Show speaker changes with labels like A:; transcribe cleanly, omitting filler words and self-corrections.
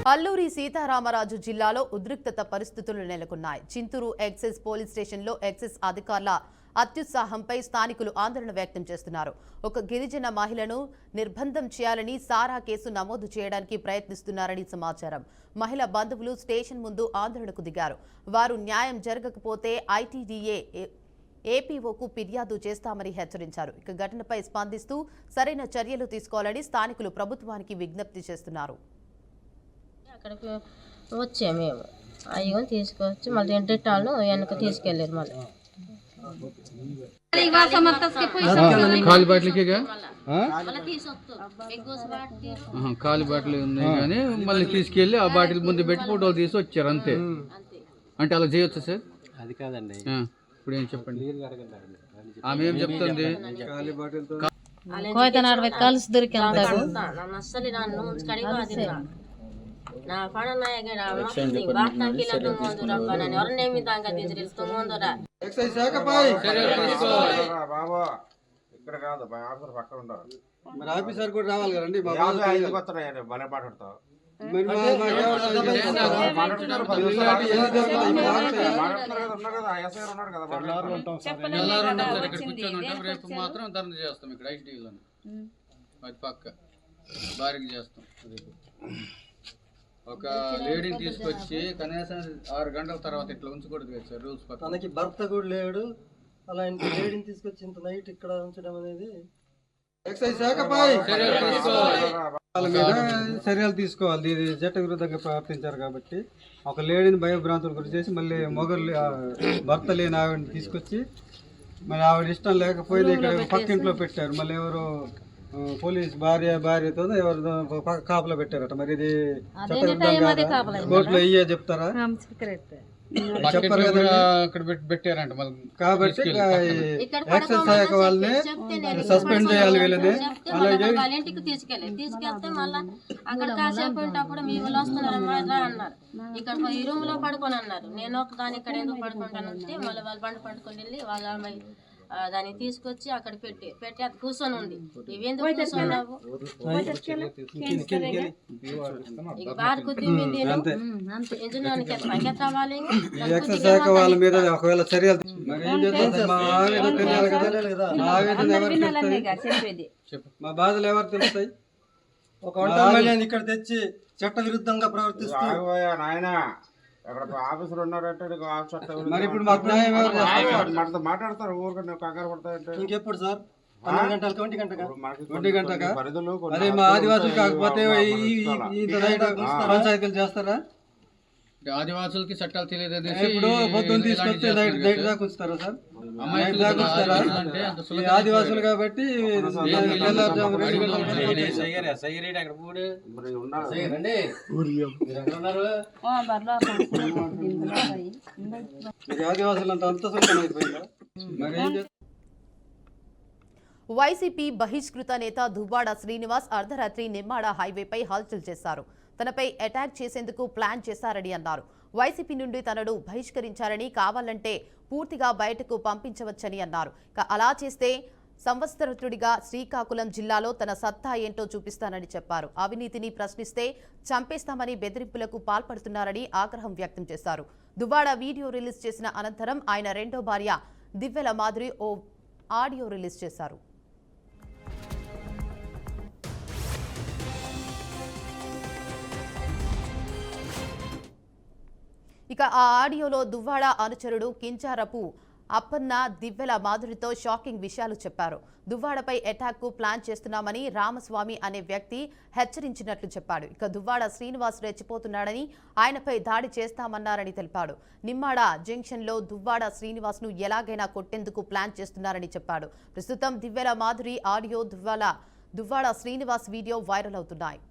A: అల్లూరి సీతారామరాజు జిల్లాలో ఉద్రిక్తత పరిస్థితులు నెలకొన్నాయి. చింతూరు ఎక్సైజ్ పోలీస్ స్టేషన్లో ఎక్సైజ్ అధికారుల అత్యుత్సాహంపై స్థానికులు ఆందోళన వ్యక్తం చేస్తున్నారు. ఒక గిరిజన మహిళను నిర్బంధం చేయాలని సారా కేసు నమోదు చేయడానికి ప్రయత్నిస్తున్నారని సమాచారం. మహిళ బంధువులు స్టేషన్ ముందు ఆందోళనకు దిగారు. వారు న్యాయం జరగకపోతే ఐటీడీఏ ఏపీఓకు ఫిర్యాదు చేస్తామని హెచ్చరించారు. ఇక ఘటనపై స్పందిస్తూ సరైన చర్యలు తీసుకోవాలని స్థానికులు ప్రభుత్వానికి విజ్ఞప్తి చేస్తున్నారు.
B: అక్కడికి వచ్చాము మేము అయ్యో తీసుకొచ్చి మళ్ళీ ఎంటెట్టాలను వెనక తీసుకెళ్ళారు. మళ్ళీ
C: ఖాళీ బాటిల్ ఉన్నాయి కానీ మళ్ళీ తీసుకెళ్ళి ఆ బాటిల్ ముందు పెట్టి ఫోటోలు తీసి వచ్చారు అంతే. అంటే అలా చేయొచ్చు సార్? అది కాదండి. ఇప్పుడు ఏం చెప్పండి, ఆమె ఏం చెప్తుంది?
B: కలిసి దొరికాను నా పడనాయగడ బాట్నాకి ముందు ఎవరినేమి దాకా తీసుకెళ్తూ ముందురా
D: ఇక్కడ కాదు ఆఫీసర్ పక్కన ఉంటారు.
E: మరి ఆఫీసర్ కూడా రావాలి కదండి.
D: భలే మాట్లాడతావు.
C: రేపు మాత్రం ధర్నా చేస్తాం ఇక్కడ ఐటీలో, అది పక్క భారీగా చేస్తాం. ఒక లేడీని తీసుకొచ్చి కనీసం 6 గంటల తర్వాత ఇట్లా ఉంచకూడదు కదా సార్, రూల్స్ పక్క.
E: తనకి భర్త కూడా లేడు, అలాంటి లేడీని తీసుకొచ్చి ఇంత నైట్ ఇక్కడ ఉంచడం అనేది ఎక్సైజ్ శాఖపై వాళ్ళ మీద చర్యలు తీసుకోవాలి. ఇది చట్ట విరుద్ధంగా ప్రవర్తించారు కాబట్టి ఒక లేడీని భయభ్రాంతులు గురి చేసి మళ్ళీ మొగలు భర్త లేని ఆవిడని తీసుకొచ్చి మరి ఆవిడ ఇష్టం లేకపోయినా ఇక్కడ పక్కింట్లో పెట్టారు. మళ్ళీ ఎవరు పోలీస్ భార్యతో ఎవరు కాపలా పెట్టారట. మరి ఇది చట్టవిరుద్ధంగా కోర్టులో ఇయ్యే చెప్తారా? చెప్పారు కదా
C: అక్కడ పెట్టారంట.
E: కాబట్టి ఎక్సైజ్ శాఖ వాళ్ళని సస్పెండ్ చేయాలి వీళ్ళని. అలాగే
B: ఇంటికి తీసుకెళ్తే మళ్ళీ అక్కడ కాసేపు ఉంటప్పుడు మీ వాళ్ళు వస్తున్నారమ్మా అన్నారు. ఇక్కడ ఈ రూమ్ లో పడుకొని అన్నారు. నేను ఒకదాని ఇక్కడ ఎందుకు పడుకుంటాను అంటే మళ్ళీ వాళ్ళు బండి పడుకొని వెళ్ళి వాళ్ళ దాన్ని తీసుకొచ్చి అక్కడ పెట్టి అది కూర్చొని ఉంది. ఇవేందుకు కూర్చున్నావు?
E: ఎక్సైజ్ శాఖ వాళ్ళ మీద ఒకవేళ చర్యలు మా బాధలు ఎవరు తెలుస్తాయి? ఒక వంట ఇక్కడ తెచ్చి చట్ట విరుద్ధంగా ప్రవర్తిస్తూ
D: ఆఫీసర్ ఉన్నారంటే
E: మరి ఇప్పుడు మాకు న్యాయం ఎవరు
D: మాట్లాడతారు. ఊరికే కంగారు పడతాయంటే
E: ఇంకెప్పుడు సార్? 12 గంటలకు 1 గంటకా? అదే మా ఆదివాసులు కాకపోతే పంచాయతీలు చేస్తారా?
C: ఆదివాసులకి చట్టాలు తెలియదు.
E: ఇప్పుడు పొద్దున్న తీసుకొస్తే నైట్ దాకా ఉంచుతారా సార్? నైట్ దాకా ఉంచుతారా? ఆదివాసులు కాబట్టి ఆదివాసులు అంత సులభం అయిపోయిందా? మరి ఏం చేస్తారు?
A: వైసీపీ బహిష్కృత నేత దువ్వాడ శ్రీనివాస్ అర్ధరాత్రి నిమ్మాడ హైవేపై హల్చల్ చేశారు. తనపై అటాక్ చేసేందుకు ప్లాన్ చేశారని అన్నారు. వైసీపీ నుండి తనను బహిష్కరించారని, కావాలంటే పూర్తిగా బయటకు పంపించవచ్చని అన్నారు. అలా చేస్తే సంవత్సరతుడిగా శ్రీకాకుళం జిల్లాలో తన సత్తా ఏంటో చూపిస్తానని చెప్పారు. అవినీతిని ప్రశ్నిస్తే చంపేస్తామని బెదిరింపులకు పాల్పడుతున్నారని ఆగ్రహం వ్యక్తం చేశారు. దువ్వాడ వీడియో రిలీజ్ చేసిన అనంతరం ఆయన రెండో భార్య దివ్యల మాధురి ఓ ఆడియో రిలీజ్ చేశారు. ఇక ఆ ఆడియోలో దువ్వాడ అనుచరుడు కించారపు అప్పన్న దివ్యల మాధురితో షాకింగ్ విషయాలు చెప్పారు. దువ్వాడపై అటాక్ కు ప్లాన్ చేస్తున్నామని రామస్వామి అనే వ్యక్తి హెచ్చరించినట్లు చెప్పాడు. ఇక దువ్వాడ శ్రీనివాస్ రెచ్చిపోతున్నాడని, ఆయనపై దాడి చేస్తామన్నారని తెలిపాడు. నిమ్మాడ జంక్షన్ లో దువ్వాడ శ్రీనివాస్ ను ఎలాగైనా కొట్టేందుకు ప్లాన్ చేస్తున్నారని చెప్పాడు. ప్రస్తుతం Divvala Madhuri audio, Duvvada Srinivas video viral అవుతున్నాయి.